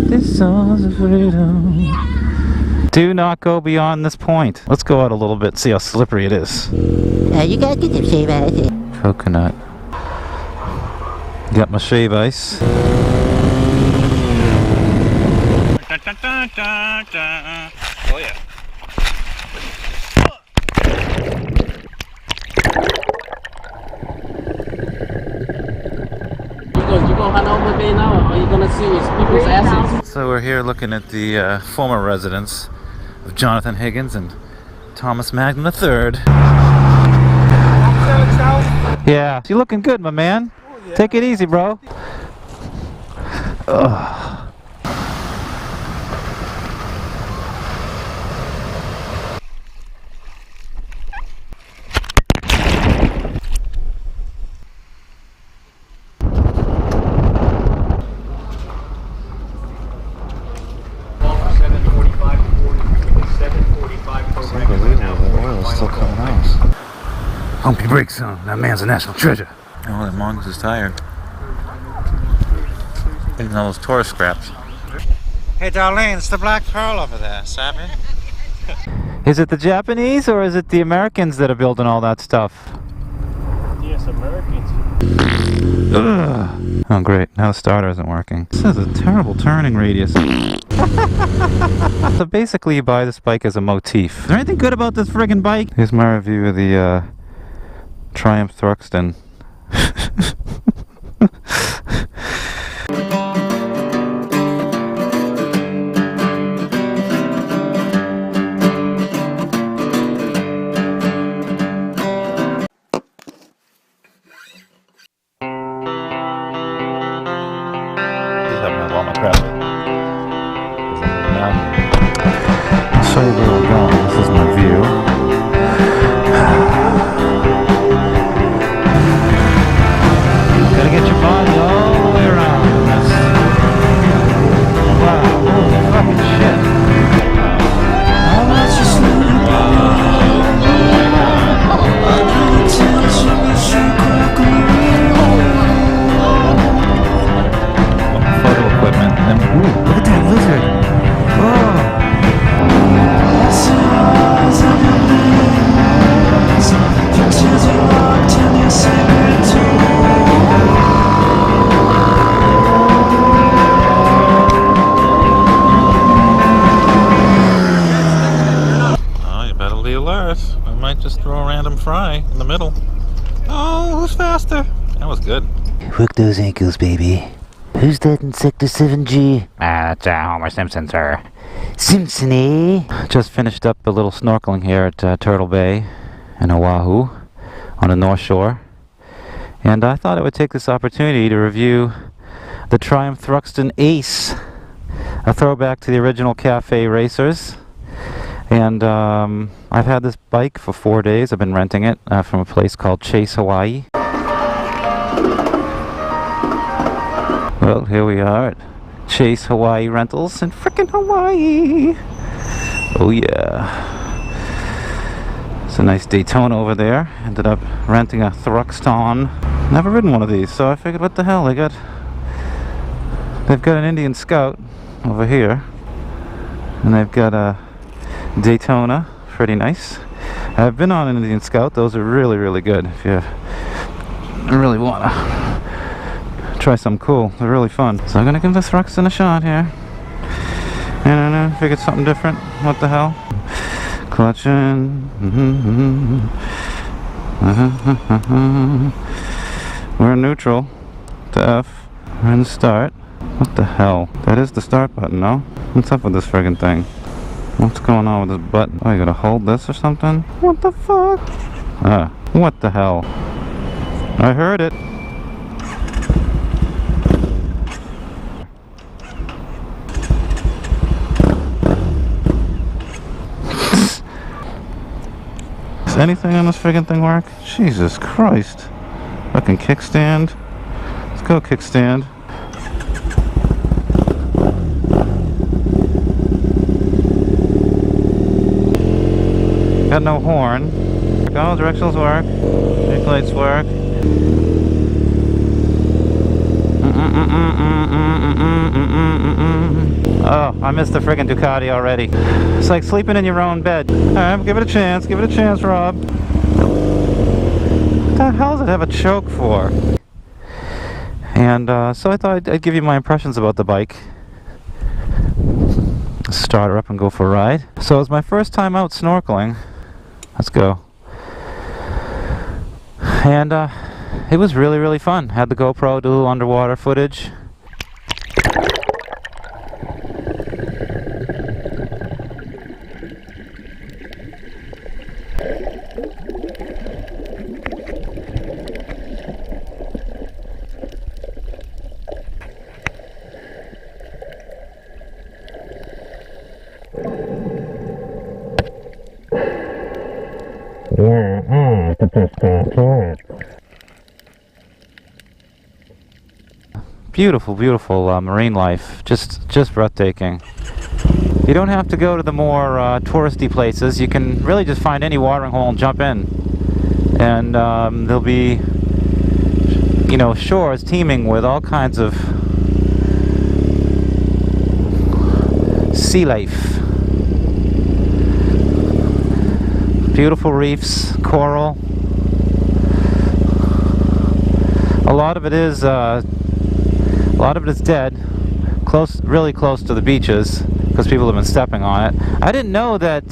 This song's of freedom. Do not go beyond this point. Let's go out a little bit, see how slippery it is. You gotta get some shave ice. Coconut. Got my shave ice. Oh yeah. You gonna hunt over there now, or are you gonna see what's people's asses? So we're here looking at the former residence of Jonathan Higgins and Thomas Magnum III. Yeah, you looking good, my man. Oh, yeah. Take it easy, bro. Ugh. Pump your brakes on. That man's a national treasure. Oh, that mongoose is tired. Getting all those tourist scraps. Hey, Darlene, it's the Black Pearl over there, Sappy. Is it the Japanese or is it the Americans that are building all that stuff? Yes, Americans. Ugh. Oh, great. Now the starter isn't working. This has a terrible turning radius. So basically, you buy this bike as a motif. Is there anything good about this friggin' bike? Here's my review of the Triumph Thruxton. I'll show you where we're going. This is my view. Gotta get your body all the way around. Wow, holy fucking shit. Photo equipment. And ooh, look at that lizard. Oh. I might just throw a random fry in the middle. Oh, who's faster? That was good. Hook those ankles, baby. Who's that in Sector 7G? That's Homer Simpson, sir. Simpson-y. Just finished up a little snorkeling here at Turtle Bay in Oahu on the North Shore. And I thought I would take this opportunity to review the Triumph Thruxton Ace, a throwback to the original Cafe Racers. And I've had this bike for 4 days. I've been renting it from a place called Chase, Hawaii. Well, here we are at Chase Hawaii Rentals in frickin' Hawaii. Oh yeah. It's a nice Daytona over there. Ended up renting a Thruxton. Never ridden one of these, so I figured, what the hell? They've got an Indian Scout over here, and they've got a Daytona, pretty nice. I've been on an Indian Scout. Those are really, really good. If you really want to try something cool, they're really fun. So I'm gonna give the Thruxton a shot here. And I figured something different. What the hell? Clutching. We're in neutral to F. We're in start. What the hell? That is the start button, no? What's up with this friggin' thing? What's going on with this button? Oh, you gotta hold this or something? What the fuck? What the hell? I heard it. Does anything on this friggin' thing work? Jesus Christ. Fucking kickstand. Let's go, kickstand. Got no horn. Oh, directionals work. Brake lights work. Oh, I missed the friggin' Ducati already. It's like sleeping in your own bed. Alright, give it a chance. Give it a chance, Rob. What the hell does it have a choke for? And so I thought I'd give you my impressions about the bike. Start her up and go for a ride. So it was my first time out snorkeling. Let's go. And it was really, really fun. Had the GoPro, do a little underwater footage. Beautiful, beautiful marine life. Just breathtaking. You don't have to go to the more touristy places. You can really just find any watering hole and jump in. And there'll be, you know, shores teeming with all kinds of sea life. Beautiful reefs, coral. A lot of it is dead, really close to the beaches, because people have been stepping on it. I didn't know that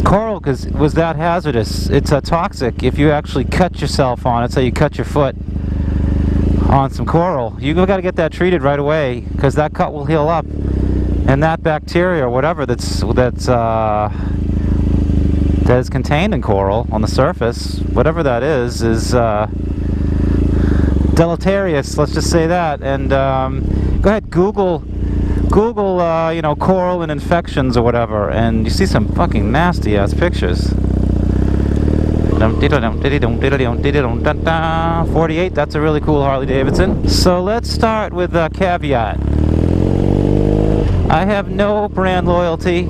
coral was that hazardous. It's toxic if you actually cut yourself on it. So you cut your foot on some coral, you got to get that treated right away, because that cut will heal up, and that bacteria or whatever that is contained in coral on the surface, whatever that is deleterious, let's just say that. And go ahead, Google you know, coral and infections or whatever, and you see some fucking nasty ass pictures. 48, that's a really cool Harley Davidson. So let's start with a caveat. I have no brand loyalty.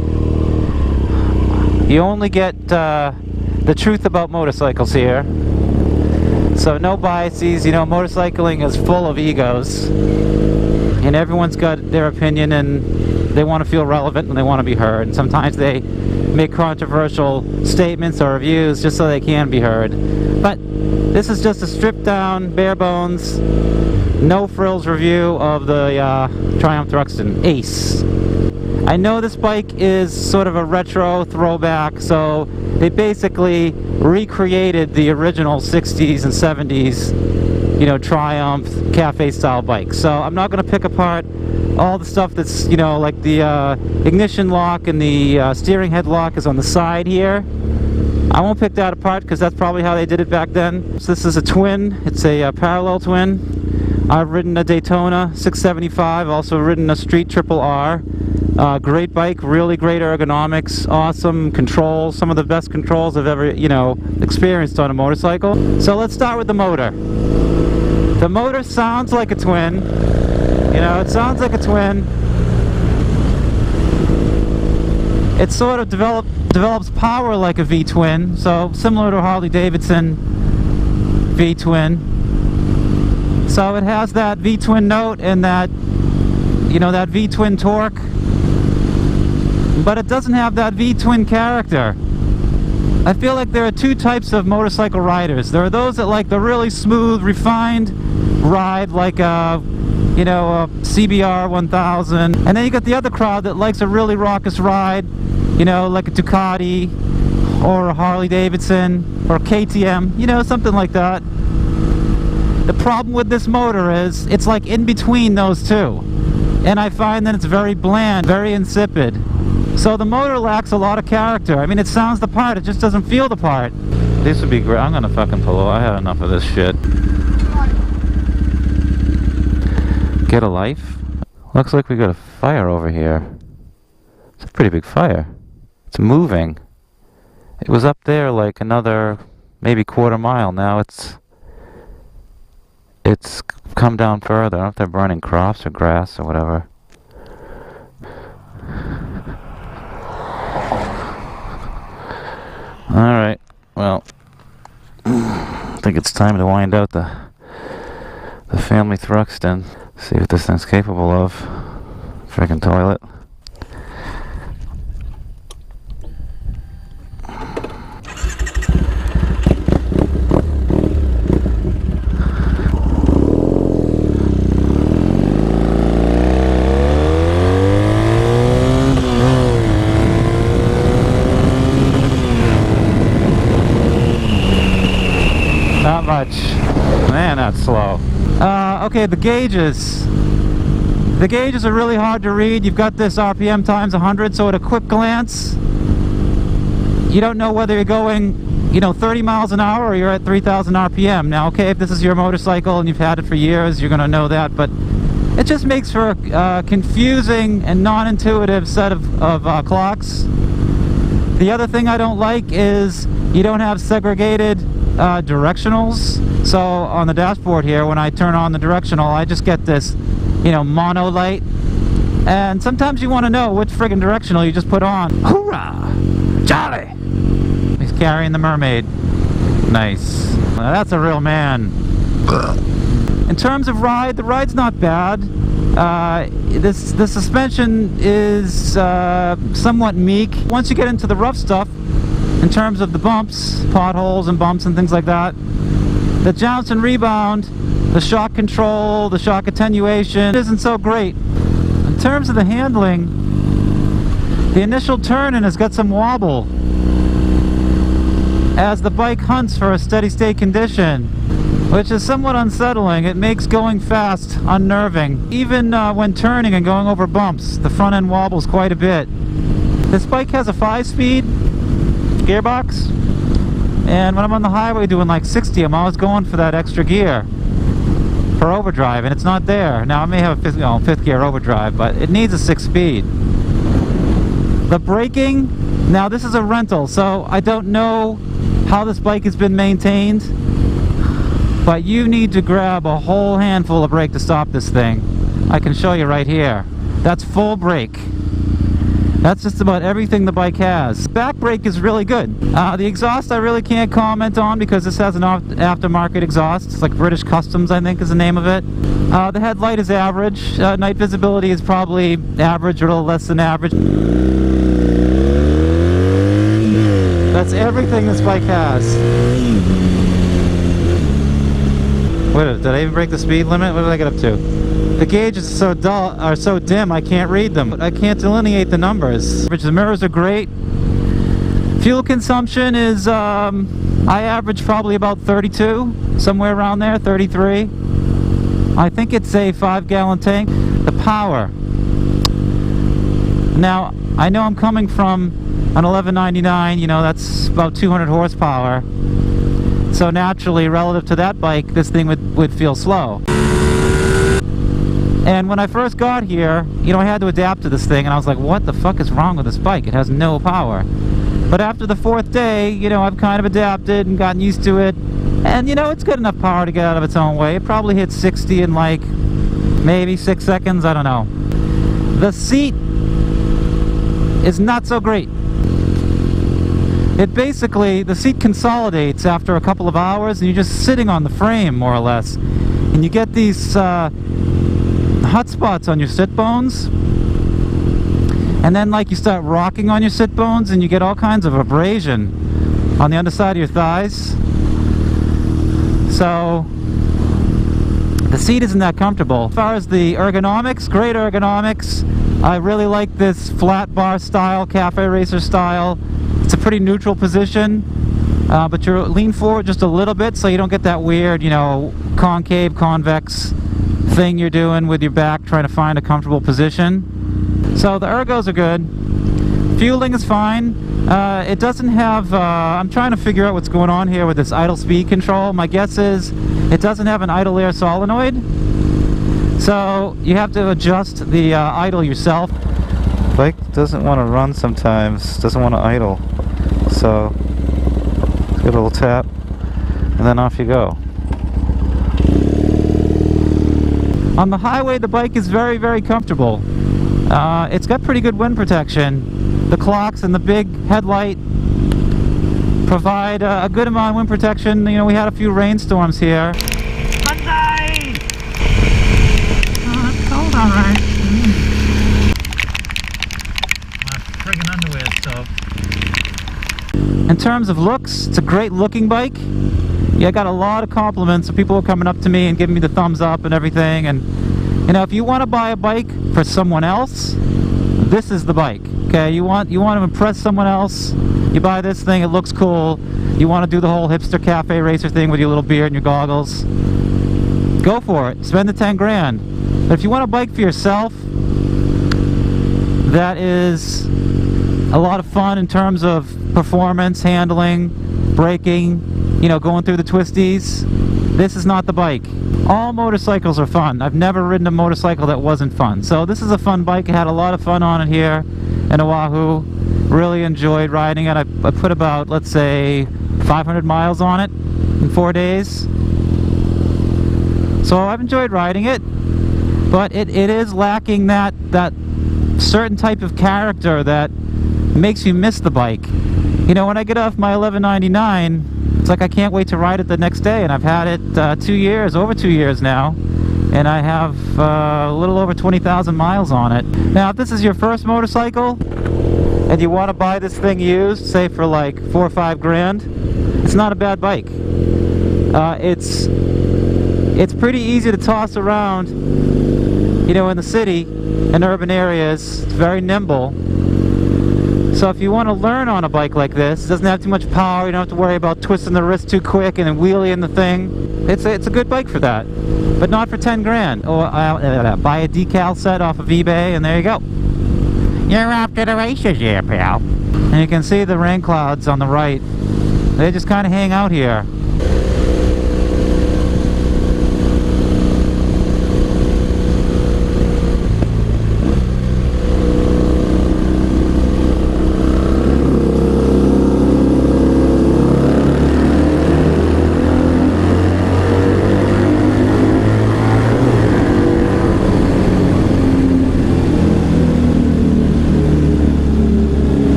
You only get the truth about motorcycles here. So no biases. You know, motorcycling is full of egos, and everyone's got their opinion, and they want to feel relevant and they want to be heard. And sometimes they make controversial statements or reviews just so they can be heard. But this is just a stripped down, bare bones, no frills review of the Triumph Thruxton Ace. I know this bike is sort of a retro throwback, so they basically recreated the original 60s and 70s, you know, Triumph cafe style bike. So I'm not going to pick apart all the stuff that's, you know, like the ignition lock and the steering head lock is on the side here. I won't pick that apart because that's probably how they did it back then. So this is a twin. It's a parallel twin. I've ridden a Daytona 675, also ridden a Street Triple R. Great bike, really great ergonomics, awesome controls, some of the best controls I've ever, you know, experienced on a motorcycle. So let's start with the motor. The motor sounds like a twin. You know, it sounds like a twin. It sort of develops power like a V-twin, so similar to a Harley Davidson V-twin. So it has that V-twin note and that, you know, that V-twin torque. But it doesn't have that V-twin character. I feel like there are two types of motorcycle riders. There are those that like the really smooth, refined ride, like a, you know, a CBR 1000. And then you got the other crowd that likes a really raucous ride, you know, like a Ducati or a Harley Davidson or KTM, you know, something like that. The problem with this motor is it's like in between those two. And I find that it's very bland, very insipid. So the motor lacks a lot of character. I mean, it sounds the part, it just doesn't feel the part. This would be great. I'm gonna fucking pull over. I had enough of this shit. Get a life? Looks like we got a fire over here. It's a pretty big fire. It's moving. It was up there like another maybe quarter mile. Now it's come down further. I don't know if they're burning crops or grass or whatever. Alright, Well, I think it's time to wind out the family Thruxton. See what this thing's capable of. Frickin' toilet. Not much. Man, that's slow. Okay, the gauges. The gauges are really hard to read. You've got this RPM times 100, so at a quick glance, you don't know whether you're going, 30 miles an hour or you're at 3,000 RPM. Now, okay, if this is your motorcycle and you've had it for years, you're going to know that, but it just makes for a confusing and non-intuitive set of clocks. The other thing I don't like is you don't have segregated directionals. So on the dashboard here, when I turn on the directional, I just get this, mono light. And sometimes you want to know which friggin' directional you just put on. Hoorah! Charlie! He's carrying the mermaid. Nice. Now that's a real man. In terms of ride, the ride's not bad. The suspension is somewhat meek. Once you get into the rough stuff, in terms of the bumps, potholes and bumps and things like that, the bounce and rebound, the shock control, the shock attenuation isn't so great. In terms of the handling, the initial turn-in has got some wobble as the bike hunts for a steady state condition, which is somewhat unsettling. It makes going fast unnerving. Even when turning and going over bumps, the front end wobbles quite a bit. This bike has a 5-speed gearbox, and when I'm on the highway doing like 60, I'm always going for that extra gear for overdrive, and it's not there. Now I may have a fifth gear overdrive, but it needs a 6-speed. The braking, now this is a rental, so I don't know how this bike has been maintained, but you need to grab a whole handful of brake to stop this thing. I can show you right here. That's full brake. That's just about everything the bike has. Back brake is really good. The exhaust I really can't comment on because this has an aftermarket exhaust. It's like British Customs, I think is the name of it. The headlight is average. Night visibility is probably average or a little less than average. That's everything this bike has. Wait, did I even break the speed limit? What did I get up to? The gauges are so dim I can't read them. I can't delineate the numbers. The mirrors are great. Fuel consumption is, I average probably about 32, somewhere around there, 33. I think it's a 5-gallon tank. The power. Now, I know I'm coming from an 1199, that's about 200 horsepower. So naturally, relative to that bike, this thing would feel slow. And when I first got here, I had to adapt to this thing, and I was like, what the fuck is wrong with this bike? It has no power. But after the 4th day, I've kind of adapted and gotten used to it. And, it's got enough power to get out of its own way. It probably hits 60 in like, maybe 6 seconds, I don't know. The seat is not so great. The seat consolidates after a couple of hours, and you're just sitting on the frame, more or less. And you get these hot spots on your sit bones, and then you start rocking on your sit bones and you get all kinds of abrasion on the underside of your thighs. So the seat isn't that comfortable. As far as the ergonomics, great ergonomics. I really like this flat bar style, cafe racer style. It's a pretty neutral position, but you lean forward just a little bit so you don't get that weird, concave, convex thing you're doing with your back trying to find a comfortable position. So the ergos are good. Fueling is fine. It doesn't have, I'm trying to figure out what's going on here with this idle speed control. My guess is it doesn't have an idle air solenoid. So you have to adjust the idle yourself. Bike doesn't want to run sometimes, doesn't want to idle. So give it a little tap and then off you go. On the highway, the bike is very, very comfortable. It's got pretty good wind protection. The clocks and the big headlight provide a good amount of wind protection. You know, we had a few rainstorms here. Hyundai! Oh, it's cold, all right. My friggin' underwear soaked. In terms of looks, it's a great looking bike. Yeah, I got a lot of compliments of people coming up to me and giving me the thumbs up and everything. And you know, if you want to buy a bike for someone else, this is the bike. Okay, you want to impress someone else, you buy this thing, it looks cool. You want to do the whole hipster cafe racer thing with your little beard and your goggles, go for it. Spend the 10 grand. But if you want a bike for yourself that is a lot of fun in terms of performance, handling, braking, you know, going through the twisties, this is not the bike. All motorcycles are fun. I've never ridden a motorcycle that wasn't fun. So this is a fun bike. I had a lot of fun on it here in Oahu. Really enjoyed riding it. I put about, let's say, 500 miles on it in 4 days. So I've enjoyed riding it, but it is lacking that certain type of character that makes you miss the bike. You know, when I get off my 1199, it's like I can't wait to ride it the next day, and I've had it 2 years, over 2 years now, and I have a little over 20,000 miles on it. Now, if this is your first motorcycle, and you want to buy this thing used, say for like 4 or 5 grand, it's not a bad bike. It's pretty easy to toss around, you know, in the city, in urban areas. It's very nimble. So if you want to learn on a bike like this, it doesn't have too much power, you don't have to worry about twisting the wrist too quick and then wheeling the thing. It's a good bike for that, but not for 10 grand. Or buy a decal set off of eBay and there you go. You're off to the races here, pal. And you can see the rain clouds on the right. They just kind of hang out here.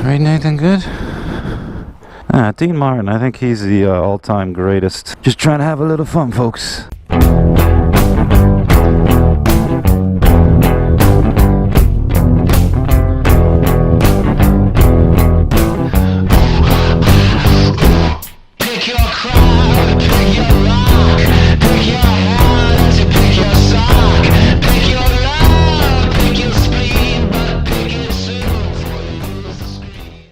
Reading anything good? Dean Martin, I think he's the all-time greatest. Just trying to have a little fun, folks.